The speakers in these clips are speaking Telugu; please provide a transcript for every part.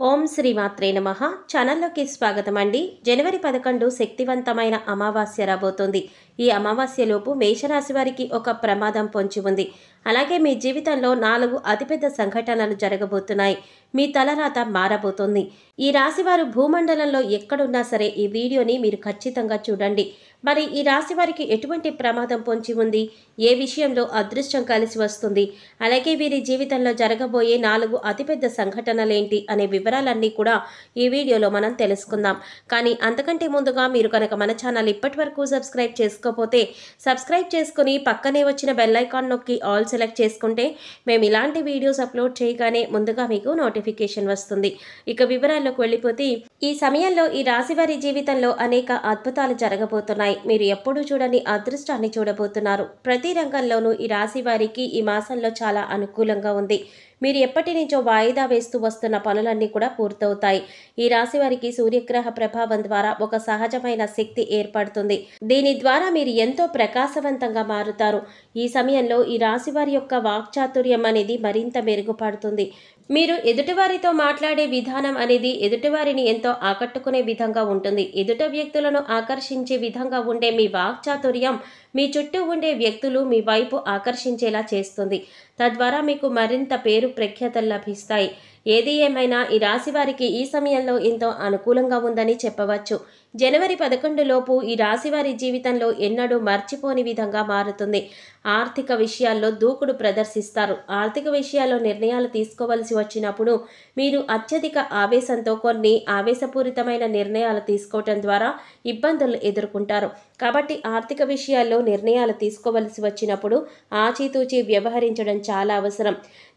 ఓం శ్రీ మాత్రే నమః. ఛానల్లోకి స్వాగతం అండి. జనవరి 11 శక్తివంతమైన అమావాస్య రాబోతోంది. ఈ అమావాస్యలోపు మేషరాశి వారికి ఒక ప్రమాదం పొంచి ఉంది. అలాగే మీ జీవితంలో 4 అతిపెద్ద సంఘటనలు జరగబోతున్నాయి. మీ తలరాత మారబోతోంది. ఈ రాశివారు భూమండలంలో ఎక్కడున్నా సరే ఈ వీడియోని మీరు ఖచ్చితంగా చూడండి. మరి ఈ రాశి వారికి ఎటువంటి ప్రమాదం పొంచి ఉంది, ఏ విషయంలో అదృష్టం కలిసి వస్తుంది, అలాగే వీరి జీవితంలో జరగబోయే 4 అతిపెద్ద సంఘటనలేంటి అనే వివరాలన్నీ కూడా ఈ వీడియోలో మనం తెలుసుకుందాం. కానీ అంతకంటే ముందుగా మీరు కనుక మన ఛానల్ ఇప్పటి వరకు సబ్స్క్రైబ్ చేసుకోకపోతే సబ్స్క్రైబ్ చేసుకుని పక్కనే వచ్చిన బెల్ ఐకాన్ నొక్కి ఆల్ సెలెక్ట్ చేసుకుంటే మేము ఇలాంటి వీడియోస్ అప్లోడ్ చేయగానే ముందుగా మీకు నోటిఫికేషన్ వస్తుంది. ఇక వివరాల్లోకి వెళ్ళిపోతే ఈ సమయంలో ఈ రాశి వారి జీవితంలో అనేక అద్భుతాలు జరగబోతున్నాయి. మీరు ఎప్పుడూ చూడని అదృష్టాన్ని చూడబోతున్నారు. ప్రతి రంగంలోనూ ఈ రాశి వారికి ఈ మాసంలో చాలా అనుకూలంగా ఉంది. మీరు ఎప్పటి నుంచో వాయిదా వేస్తూ వస్తున్న పనులన్నీ కూడా పూర్తవుతాయి. ఈ రాశి వారికి సూర్యగ్రహ ప్రభావం ద్వారా ఒక సహజమైన శక్తి ఏర్పడుతుంది. దీని ద్వారా మీరు ఎంతో ప్రకాశవంతంగా మారుతారు. ఈ సమయంలో ఈ రాశి వారి యొక్క వాక్చాతుర్యం అనేది మరింత మెరుగుపడుతుంది. మీరు ఎదుటివారితో మాట్లాడే విధానం అనేది ఎదుటివారిని ఎంతో ఆకట్టుకునే విధంగా ఉంటుంది. ఎదుట వ్యక్తులను ఆకర్షించే విధంగా ఉండే మీ వాక్చాతుర్యం మీ చుట్టూ ఉండే వ్యక్తులు మీ వైపు ఆకర్షించేలా చేస్తుంది. తద్వారా మీకు మరింత పేరు ప్రఖ్యాతలు లభిస్తాయి. ఏది ఏమైనా ఈ రాశి వారికి ఈ సమయంలో ఎంతో అనుకూలంగా ఉందని చెప్పవచ్చు. జనవరి 11 లోపు ఈ రాశి వారి జీవితంలో ఎన్నడూ మర్చిపోని విధంగా మారుతుంది. ఆర్థిక విషయాల్లో దూకుడు ప్రదర్శిస్తారు. ఆర్థిక విషయాల్లో నిర్ణయాలు తీసుకోవలసి వచ్చినప్పుడు మీరు అత్యధిక ఆవేశంతో కొన్ని ఆవేశపూరితమైన నిర్ణయాలు తీసుకోవటం ద్వారా ఇబ్బందులు ఎదుర్కొంటారు. కాబట్టి ఆర్థిక విషయాల్లో నిర్ణయాలు తీసుకోవలసి వచ్చినప్పుడు ఆచితూచి వ్యవహరించడం చాలా అవసరం.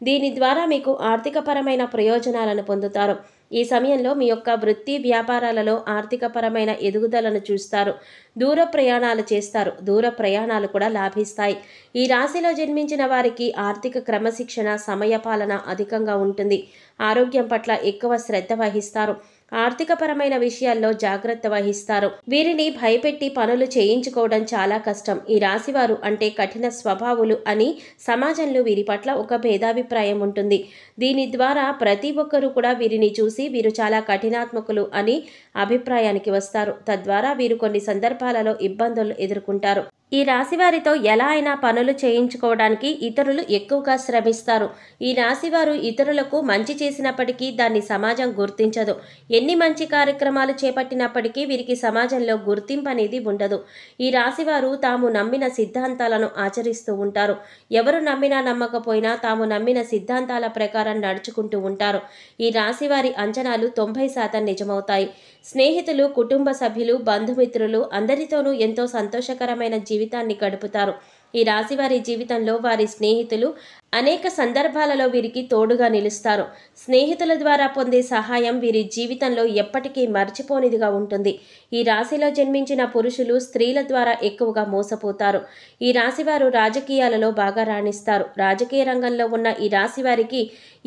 దీని ద్వారా మీకు ఆర్థికపరమైన ప్రయోజనాలను పొందుతారు. ఈ సమయంలో మీ యొక్క వృత్తి వ్యాపారాలలో ఆర్థికపరమైన ఎదుగుదలను చూస్తారు. దూర ప్రయాణాలు చేస్తారు. దూర ప్రయాణాలు కూడా లాభిస్తాయి. ఈ రాశిలో జన్మించిన వారికి ఆర్థిక క్రమశిక్షణ, సమయపాలన అధికంగా ఉంటుంది. ఆరోగ్యం పట్ల ఎక్కువ శ్రద్ధ వహిస్తారు. ఆర్థికపరమైన విషయాల్లో జాగ్రత్త వహిస్తారు. వీరిని భయపెట్టి పనులు చేయించుకోవడం చాలా కష్టం. ఈ రాశివారు అంటే కఠిన స్వభావులు అని సమాజంలో వీరి పట్ల ఒక భేదాభిప్రాయం ఉంటుంది. దీని ద్వారా ప్రతి ఒక్కరూ కూడా వీరిని చూసి వీరు చాలా కఠినాత్మకులు అని అభిప్రాయానికి వస్తారు. తద్వారా వీరు కొన్ని సందర్భాలలో ఇబ్బందులు ఎదుర్కొంటారు. ఈ రాశివారితో ఎలా అయినా పనులు చేయించుకోవడానికి ఇతరులు ఎక్కువగా శ్రమిస్తారు. ఈ రాశివారు ఇతరులకు మంచి చేసినప్పటికీ దాన్ని సమాజం గుర్తించదు. ఎన్ని మంచి కార్యక్రమాలు చేపట్టినప్పటికీ వీరికి సమాజంలో గుర్తింపు అనేది ఉండదు. ఈ రాశివారు తాము నమ్మిన సిద్ధాంతాలను ఆచరిస్తూ ఉంటారు. ఎవరు నమ్మినా నమ్మకపోయినా తాము నమ్మిన సిద్ధాంతాల ప్రకారం నడుచుకుంటూ ఉంటారు. ఈ రాశివారి అంచనాలు 90% నిజమవుతాయి. స్నేహితులు, కుటుంబ సభ్యులు, బంధుమిత్రులు అందరితోనూ ఎంతో సంతోషకరమైన జీవితాన్ని గడుపుతారు. ఈ రాశివారి జీవితంలో వారి స్నేహితులు అనేక సందర్భాలలో వీరికి తోడుగా నిలుస్తారు. స్నేహితుల ద్వారా పొందే సహాయం వీరి జీవితంలో ఎప్పటికీ మర్చిపోనిదిగా ఉంటుంది. ఈ రాశిలో జన్మించిన పురుషులు స్త్రీల ద్వారా ఎక్కువగా మోసపోతారు. ఈ రాశివారు రాజకీయాలలో బాగా రాణిస్తారు. రాజకీయ రంగంలో ఉన్న ఈ రాశివారికి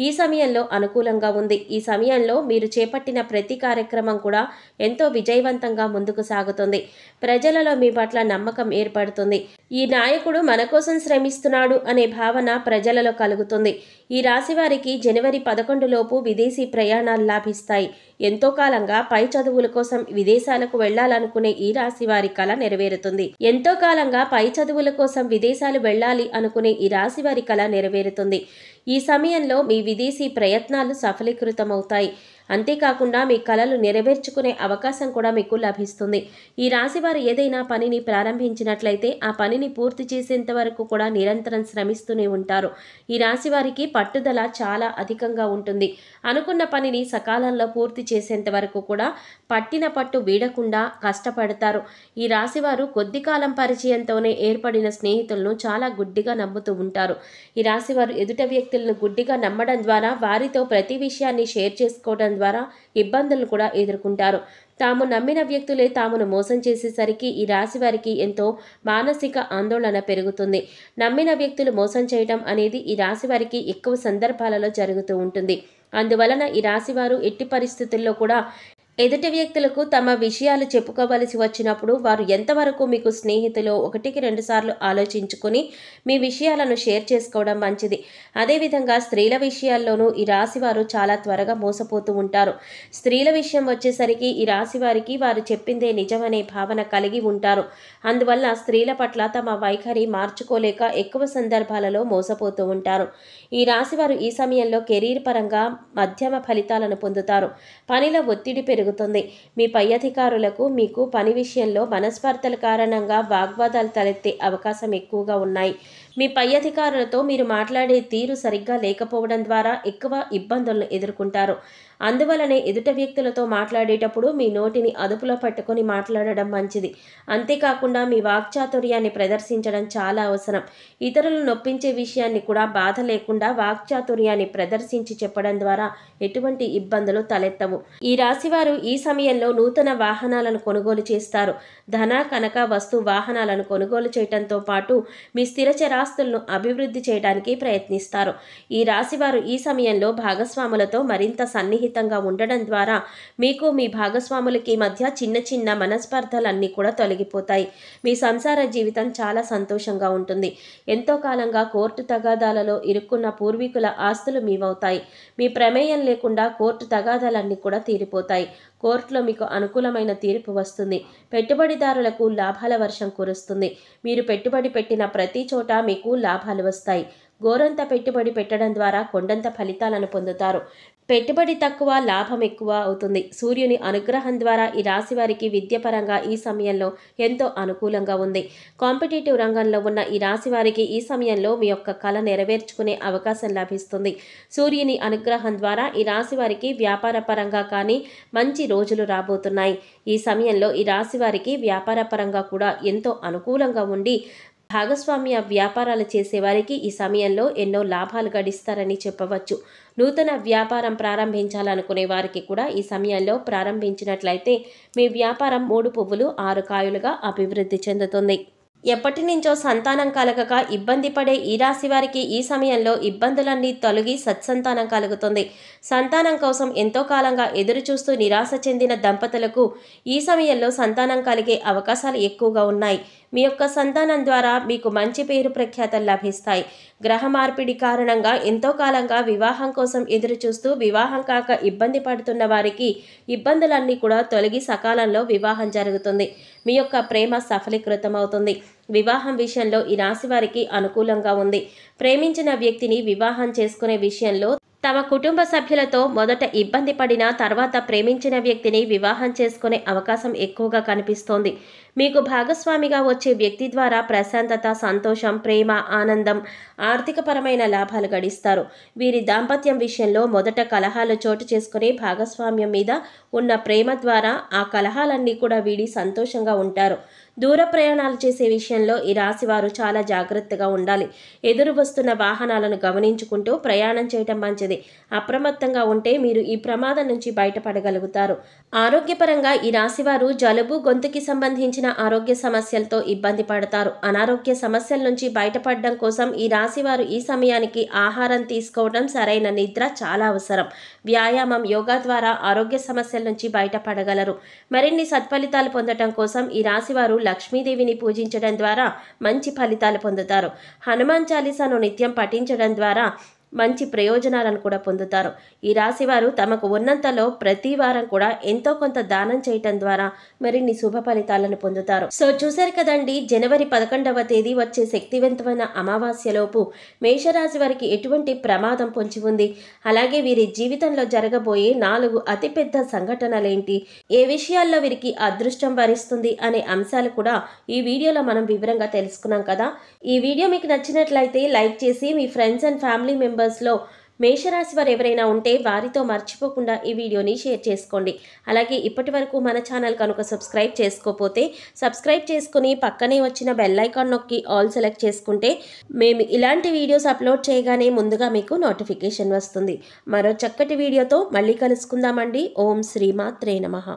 ఈ సమయంలో అనుకూలంగా ఉంది. ఈ సమయంలో మీరు చేపట్టిన ప్రతి కార్యక్రమం కూడా ఎంతో విజయవంతంగా ముందుకు సాగుతుంది. ప్రజలలో మీ పట్ల నమ్మకం ఏర్పడుతుంది. ఈ నాయకుడు మన కోసం శ్రమిస్తున్నాడు అనే భావన ప్రజలలో కలుగుతుంది. ఈ రాశి వారికి జనవరి 11 లోపు విదేశీ ప్రయాణాలు లాభిస్తాయి. ఎంతో కాలంగా పై చదువుల కోసం విదేశాలకు వెళ్లాలనుకునే ఈ రాశి వారి కల నెరవేరుతుంది. ఎంతో కాలంగా పై చదువుల కోసం విదేశాలు వెళ్ళాలి అనుకునే ఈ రాశి వారి కల నెరవేరుతుంది. ఈ సమయంలో మీ విదేశీ ప్రయత్నాలు సఫలీకృతమవుతాయి. అంతేకాకుండా మీ కలలు నెరవేర్చుకునే అవకాశం కూడా మీకు లభిస్తుంది. ఈ రాశి వారు ఏదైనా పనిని ప్రారంభించినట్లయితే ఆ పనిని పూర్తి చేసేంత వరకు కూడా నిరంతరం శ్రమిస్తూనే ఉంటారు. ఈ రాశి వారికి పట్టుదల చాలా అధికంగా ఉంటుంది. అనుకున్న పనిని సకాలంలో పూర్తి చేసేంత వరకు కూడా పట్టిన పట్టు వీడకుండా కష్టపడతారు. ఈ రాశివారు కొద్ది కాలం పరిచయంతోనే ఏర్పడిన స్నేహితులను చాలా గుడ్డిగా నమ్ముతూ ఉంటారు. ఈ రాశివారు ఎదుట వ్యక్తులను గుడ్డిగా నమ్మడం ద్వారా వారితో ప్రతి విషయాన్ని షేర్ చేసుకోవడం ద్వారా ఇబ్బందులను కూడా ఎదుర్కొంటారు. తాము నమ్మిన వ్యక్తులే తామును మోసం చేసేసరికి ఈ రాశి వారికి ఎంతో మానసిక ఆందోళన పెరుగుతుంది. నమ్మిన వ్యక్తులు మోసం చేయడం అనేది ఈ రాశి వారికి ఎక్కువ సందర్భాలలో జరుగుతూ ఉంటుంది. అందువలన ఈ రాశివారు ఎట్టి పరిస్థితుల్లో కూడా ఎదుటి వ్యక్తులకు తమ విషయాలు చెప్పుకోవలసి వచ్చినప్పుడు వారు ఎంతవరకు మీకు స్నేహితులో 1-2 సార్లు ఆలోచించుకుని మీ విషయాలను షేర్ చేసుకోవడం మంచిది. అదేవిధంగా స్త్రీల విషయాల్లోనూ ఈ రాశి వారు చాలా త్వరగా మోసపోతూ ఉంటారు. స్త్రీల విషయం వచ్చేసరికి ఈ రాశి వారికి వారు చెప్పిందే నిజమనే భావన కలిగి ఉంటారు. అందువల్ల స్త్రీల పట్ల తమ వైఖరి మార్చుకోలేక ఎక్కువ సందర్భాలలో మోసపోతూ ఉంటారు. ఈ రాశి వారు ఈ సమయంలో కెరీర్ పరంగా మధ్యమ ఫలితాలను పొందుతారు. పనిలో ఒత్తిడి పెరుగుతుంది. మీ పై అధికారులకు మీకు పని విషయంలో మనస్పర్ధల కారణంగా వాగ్వాదాలు తలెత్తే అవకాశం ఎక్కువగా ఉన్నాయి. మీ పై అధికారులతో మీరు మాట్లాడే తీరు సరిగ్గా లేకపోవడం ద్వారా ఎక్కువ ఇబ్బందులను ఎదుర్కొంటారు. అందువలనే ఎదుట వ్యక్తులతో మాట్లాడేటప్పుడు మీ నోటిని అదుపులో పట్టుకొని మాట్లాడడం మంచిది. అంతేకాకుండా మీ వాక్చాతుర్యాన్ని ప్రదర్శించడం చాలా అవసరం. ఇతరులను నొప్పించే విషయాన్ని కూడా బాధ లేకుండా వాక్చాతుర్యాన్ని ప్రదర్శించి చెప్పడం ద్వారా ఎటువంటి ఇబ్బందులు తలెత్తవు. ఈ రాశివారు ఈ సమయంలో నూతన వాహనాలను కొనుగోలు చేస్తారు. ధన, కనక, వస్తు వాహనాలను కొనుగోలు చేయడంతో పాటు మీ స్థిర చరాస్తులను అభివృద్ధి చేయడానికి ప్రయత్నిస్తారు. ఈ రాశివారు ఈ సమయంలో భాగస్వాములతో మరింత సన్నిహితంగా ఉండడం ద్వారా మీకు మీ భాగస్వాములకి మధ్య చిన్న చిన్న మనస్పర్ధలన్నీ కూడా తొలగిపోతాయి. మీ సంసార జీవితం చాలా సంతోషంగా ఉంటుంది. ఎంతో కాలంగా కోర్టు తగాదాలలో ఇరుక్కున్న పూర్వీకుల ఆస్తులు మీవవుతాయి. మీ ప్రమేయం లేకుండా కోర్టు తగాదాలన్నీ కూడా తీరిపోతాయి. కోర్టులో మీకు అనుకూలమైన తీర్పు వస్తుంది. పెట్టుబడిదారులకు లాభాల వర్షం కురుస్తుంది. మీరు పెట్టుబడి పెట్టిన ప్రతి చోట మీకు లాభాలు వస్తాయి. గోరంత పెట్టుబడి పెట్టడం ద్వారా కొండంత ఫలితాలను పొందుతారు. పెట్టుబడి తక్కువ, లాభం ఎక్కువ అవుతుంది. సూర్యుని అనుగ్రహం ద్వారా ఈ రాశి వారికి విద్యపరంగా ఈ సమయంలో ఎంతో అనుకూలంగా ఉంది. కాంపిటేటివ్ రంగంలో ఉన్న ఈ రాశి వారికి ఈ సమయంలో మీ యొక్క కళ నెరవేర్చుకునే అవకాశం లభిస్తుంది. సూర్యుని అనుగ్రహం ద్వారా ఈ రాశి వారికి వ్యాపార పరంగా కానీ మంచి రోజులు రాబోతున్నాయి. ఈ సమయంలో ఈ రాశి వారికి వ్యాపార పరంగా కూడా ఎంతో అనుకూలంగా ఉండి భాగస్వామ్య వ్యాపారాలు చేసేవారికి ఈ సమయంలో ఎన్నో లాభాలు గడిస్తారని చెప్పవచ్చు. నూతన వ్యాపారం ప్రారంభించాలనుకునే వారికి కూడా ఈ సమయంలో ప్రారంభించినట్లయితే మీ వ్యాపారం 3 పువ్వులు 6 కాయలుగా అభివృద్ధి చెందుతుంది. ఎప్పటి నుంచో సంతానం కలగక ఇబ్బంది పడే ఈ రాశి వారికి ఈ సమయంలో ఇబ్బందులన్నీ తొలగి సత్సంతానం కలుగుతుంది. సంతానం కోసం ఎంతో కాలంగా ఎదురు చూస్తూ నిరాశ చెందిన దంపతులకు ఈ సమయంలో సంతానం కలిగే అవకాశాలు ఎక్కువగా ఉన్నాయి. మీ యొక్క సంతానం ద్వారా మీకు మంచి పేరు ప్రఖ్యాతలు లభిస్తాయి. గ్రహ మార్పిడి కారణంగా ఎంతో కాలంగా వివాహం కోసం ఎదురు చూస్తూ వివాహం కాక ఇబ్బంది పడుతున్న వారికి ఇబ్బందులన్నీ కూడా తొలగి సకాలంలో వివాహం జరుగుతుంది. మీ యొక్క ప్రేమ సఫలీకృతమవుతుంది. వివాహం విషయంలో ఈ రాశి వారికి అనుకూలంగా ఉంది. ప్రేమించిన వ్యక్తిని వివాహం చేసుకునే విషయంలో తమ కుటుంబ సభ్యులతో మొదట ఇబ్బంది పడినా తర్వాత ప్రేమించిన వ్యక్తిని వివాహం చేసుకునే అవకాశం ఎక్కువగా కనిపిస్తోంది. మీకు భాగస్వామిగా వచ్చే వ్యక్తి ద్వారా ప్రశాంతత, సంతోషం, ప్రేమ, ఆనందం, ఆర్థికపరమైన లాభాలు గడిస్తారు. వీరి దాంపత్యం విషయంలో మొదట కలహాలు చోటు చేసుకుని భాగస్వామ్యం మీద ఉన్న ప్రేమ ద్వారా ఆ కలహాలన్నీ కూడా వీడి సంతోషంగా ఉంటారు. దూర ప్రయాణాలు చేసే విషయంలో ఈ రాశివారు చాలా జాగ్రత్తగా ఉండాలి. ఎదురు వస్తున్న వాహనాలను గమనించుకుంటూ ప్రయాణం చేయటం మంచిది. అప్రమత్తంగా ఉంటే మీరు ఈ ప్రమాదం నుంచి బయటపడగలుగుతారు. ఆరోగ్యపరంగా ఈ రాశివారు జలుబు, గొంతుకి సంబంధించిన ఆరోగ్య సమస్యలతో ఇబ్బంది పడతారు. అనారోగ్య సమస్యల నుంచి బయటపడడం కోసం ఈ రాశివారు ఈ సమయానికి ఆహారం తీసుకోవడం, సరైన నిద్ర చాలా అవసరం. వ్యాయామం, యోగా ద్వారా ఆరోగ్య సమస్యల నుంచి బయటపడగలరు. మరిన్ని సత్ఫలితాలు పొందడం కోసం ఈ రాశివారు లక్ష్మీదేవిని పూజించడం ద్వారా మంచి ఫలితాలు పొందుతారు. హనుమాన్ చాలీసాను నిత్యం పఠించడం ద్వారా మంచి ప్రయోజనాలను కూడా పొందుతారు. ఈ రాశివారు తమకు ఉన్నంతలో ప్రతి వారం కూడా ఎంతో కొంత దానం చేయటం ద్వారా మరిన్ని శుభ ఫలితాలను పొందుతారు. సో చూశారు కదండి, జనవరి 11వ తేదీ వచ్చే శక్తివంతమైన అమావాస్యలోపు మేషరాశి వారికి ఎటువంటి ప్రమాదం పొంచి ఉంది, అలాగే వీరి జీవితంలో జరగబోయే 4 అతిపెద్ద సంఘటనలేంటి, ఏ విషయాల్లో వీరికి అదృష్టం వరిస్తుంది అనే అంశాలు కూడా ఈ వీడియోలో మనం వివరంగా తెలుసుకున్నాం కదా. ఈ వీడియో మీకు నచ్చినట్లయితే లైక్ చేసి మీ ఫ్రెండ్స్ అండ్ ఫ్యామిలీ మెంబర్స్లో మేషరాశి వారు ఎవరైనా ఉంటే వారితో మర్చిపోకుండా ఈ వీడియోని షేర్ చేసుకోండి. అలాగే ఇప్పటి వరకు మన ఛానల్ కనుక సబ్స్క్రైబ్ చేసుకోకపోతే సబ్స్క్రైబ్ చేసుకుని పక్కనే వచ్చిన బెల్ ఐకాన్ నొక్కి ఆల్ సెలెక్ట్ చేసుకుంటే మేము ఇలాంటి వీడియోస్ అప్లోడ్ చేయగానే ముందుగా మీకు నోటిఫికేషన్ వస్తుంది. మరో చక్కటి వీడియోతో మళ్ళీ కలుసుకుందామండి. ఓం శ్రీమాత్రే నమః.